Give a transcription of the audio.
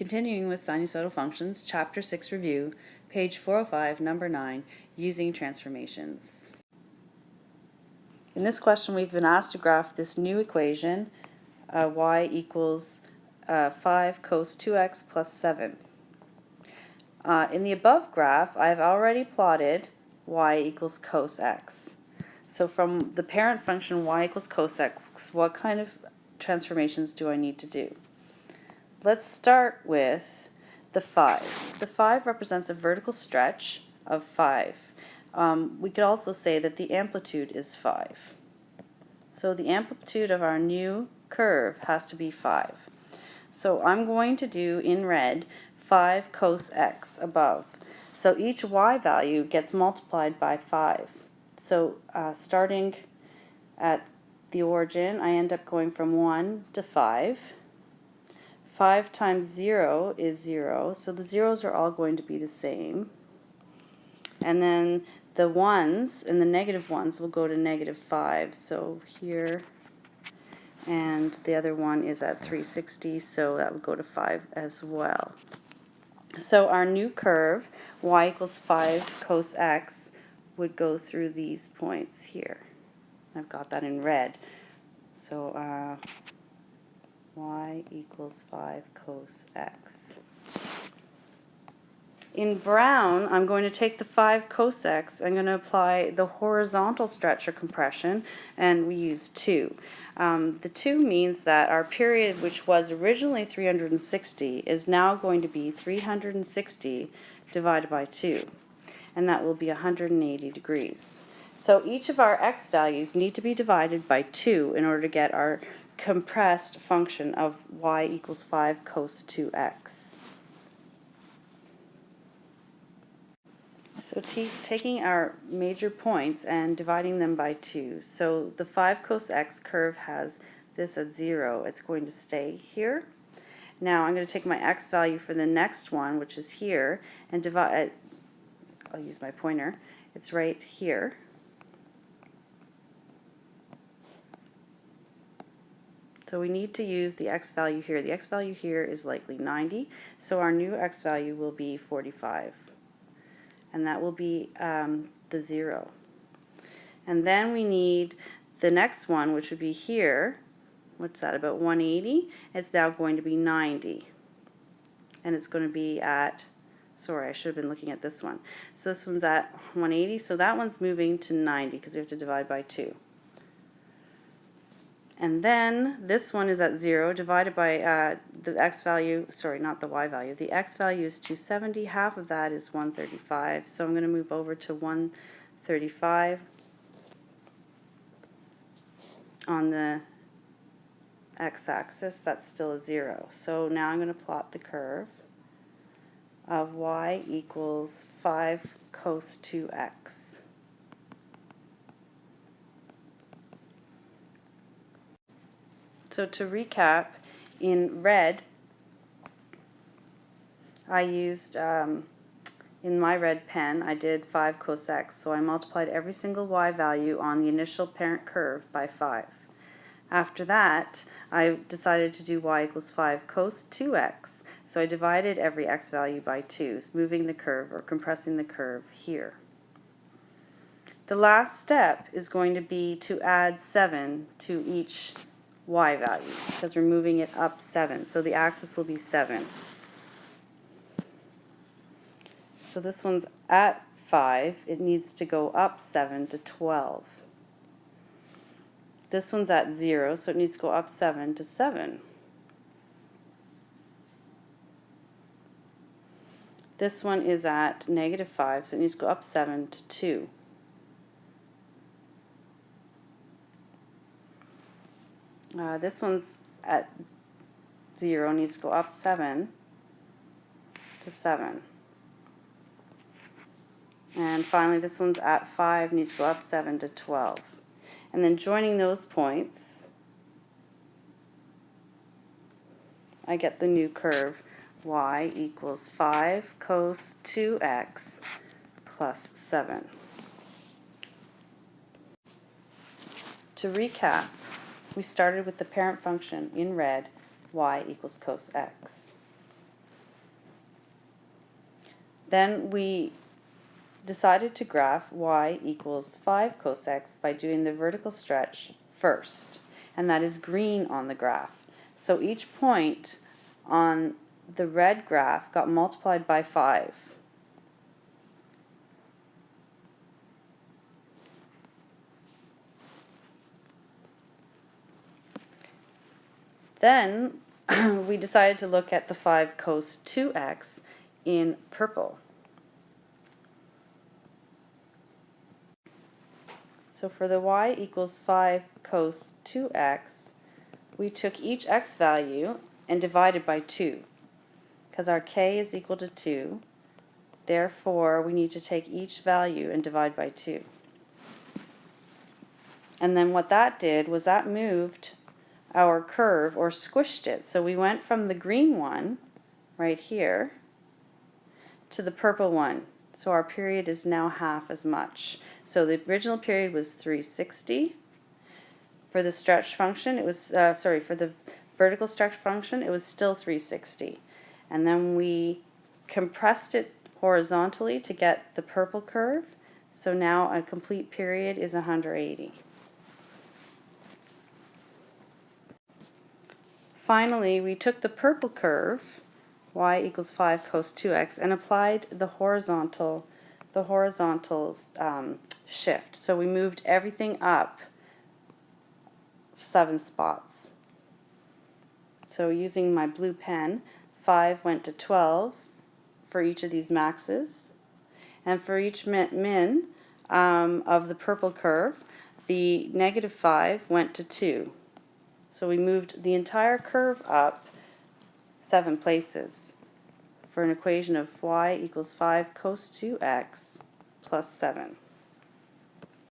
Continuing with sinusoidal functions, Chapter 6 review, page 405, number 9, using transformations. In this question, we've been asked to graph this new equation, y equals 5 cos 2x plus 7. In the above graph, I've already plotted y equals cos x. So from the parent function y equals cos x, what kind of transformations do I need to do? Let's start with the 5. The 5 represents a vertical stretch of 5. We could also say that the amplitude is 5. So the amplitude of our new curve has to be 5. So I'm going to do in red 5 cos x above. So each y value gets multiplied by 5. So starting at the origin, I end up going from 1 to 5. 5 times 0 is 0, so the zeros are all going to be the same. And then the ones and the negative ones will go to negative 5, so here, and the other one is at 360, so that would go to 5 as well. So our new curve, y equals 5 cos x, would go through these points here. I've got that in red. So y equals 5 cos x. In brown, I'm going to take the 5 cos x, I'm going to apply the horizontal stretch or compression, and we use 2. The 2 means that our period, which was originally 360, is now going to be 360 divided by 2, and that will be 180 degrees. So each of our x values need to be divided by 2 in order to get our compressed function of y equals 5 cos 2x. So taking our major points and dividing them by 2. So the 5 cos x curve has this at 0. It's going to stay here. Now I'm going to take my x value for the next one, which is here, and divide. I'll use my pointer. It's right here. So we need to use the x value here. The x value here is likely 90, so our new x value will be 45. And that will be the 0. And then we need the next one, which would be here. What's that, about 180? It's now going to be 90. And it's going to be at, sorry, I should have been looking at this one. So this one's at 180, so that one's moving to 90 because we have to divide by 2. And then this one is at 0 divided by the x value, sorry, not the y value. The x value is 270. Half of that is 135. So I'm going to move over to 135 on the x-axis. That's still a 0. So now I'm going to plot the curve of y equals 5 cos 2x. So to recap, in red, I used, in my red pen, I did 5 cos x, so I multiplied every single y value on the initial parent curve by 5. After that, I decided to do y equals 5 cos 2x, so I divided every x value by 2, moving the curve or compressing the curve here. The last step is going to be to add 7 to each y value because we're moving it up 7, so the axis will be 7. So this one's at 5, it needs to go up 7 to 12. This one's at 0, so it needs to go up 7 to 7. This one is at negative 5, so it needs to go up 7 to 2. This one's at 0, needs to go up 7 to 7. And finally, this one's at 5, needs to go up 7 to 12. And then joining those points, I get the new curve, y equals 5 cos 2x plus 7. To recap, we started with the parent function in red, y equals cos x. Then we decided to graph y equals 5 cosx by doing the vertical stretch first, and that is green on the graph. So each point on the red graph got multiplied by 5. Then we decided to look at the 5 cos 2x in purple. So for the y equals 5 cos 2x, we took each x value and divided by 2, because our k is equal to 2. Therefore, we need to take each value and divide by 2. And then what that did was that moved our curve, or squished it. So we went from the green one right here to the purple one. So our period is now half as much. So the original period was 360. For the stretch function, it was, for the vertical stretch function, it was still 360. And then we compressed it horizontally to get the purple curve. So now a complete period is 180. Finally, we took the purple curve, y equals 5 cos 2x, and applied the horizontal shift. So we moved everything up 7 spots. So using my blue pen, 5 went to 12 for each of these maxes. And for each min of the purple curve, the negative 5 went to 2. So we moved the entire curve up 7 places for an equation of y equals 5 cos 2x plus 7.